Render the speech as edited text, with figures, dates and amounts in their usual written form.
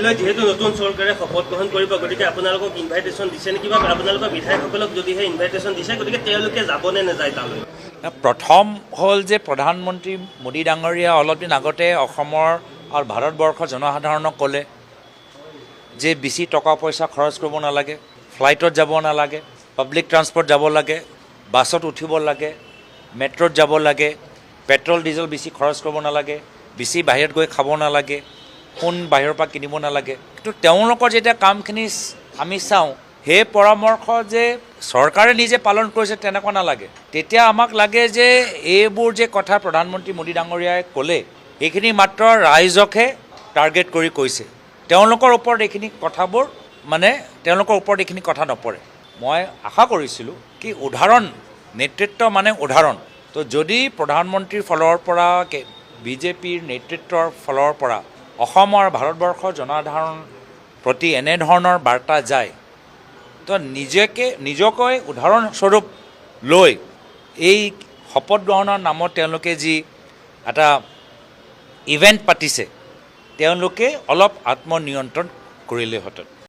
কাইলৈ যেহেতু নতুন চৰকাৰে শপত গ্ৰহণ কৰিব গতিকে আপোনালোকক ইনভাইটেশ্যন দিছে নেকি বা আপোনালোকৰ বিধায়কসকলক যদিহে ইনভাইটেশ্যন দিছে গতিকে তেওঁলোকে যাবনে নাযায় তালৈ? প্ৰথম হ'ল যে প্ৰধানমন্ত্ৰী মোদী ডাঙৰীয়া অলপ দিন আগতে অসমৰ আৰু ভাৰতবৰ্ষৰ জনসাধাৰণক ক'লে যে বেছি টকা পইচা খৰচ কৰিব নালাগে, ফ্লাইটত যাব নালাগে, পাব্লিক ট্ৰান্সপৰ্ট যাব লাগে, বাছত উঠিব লাগে, মেট্ৰত যাব লাগে, পেট্ৰল ডিজেল বেছি খৰচ কৰিব নালাগে, বেছি বাহিৰত গৈ খাব নালাগে, সোণ বাহিৰৰ পৰা কিনিব নালাগে। কিন্তু তেওঁলোকৰ যেতিয়া কামখিনি আমি চাওঁ সেই পৰামৰ্শ যে চৰকাৰে নিজে পালন কৰিছে তেনেকুৱা নালাগে। তেতিয়া আমাক লাগে যে এইবোৰ যে কথা প্ৰধানমন্ত্ৰী মোদী ডাঙৰীয়াই ক'লে এইখিনি মাত্ৰ ৰাইজকহে টাৰ্গেট কৰি কৈছে, তেওঁলোকৰ ওপৰত এইখিনি কথাবোৰ তেওঁলোকৰ ওপৰত এইখিনি কথা নপৰে। মই আশা কৰিছিলোঁ কি উদাহৰণ নেতৃত্ব উদাহৰণ। তো যদি প্ৰধানমন্ত্ৰীৰ ফালৰ পৰা বিজেপিৰ নেতৃত্বৰ ফালৰ পৰা অসমৰ ভাৰতবৰ্ষৰ জনসাধাৰণ প্ৰতি এনেধৰণৰ বাৰ্তা যায় তো নিজকৈ উদাহৰণস্বৰূপ লৈ এই শপত গ্ৰহণৰ নামত তেওঁলোকে যি এটা ইভেণ্ট পাতিছে তেওঁলোকে অলপ আত্মনিয়ন্ত্ৰণ কৰিলেহেঁতেন।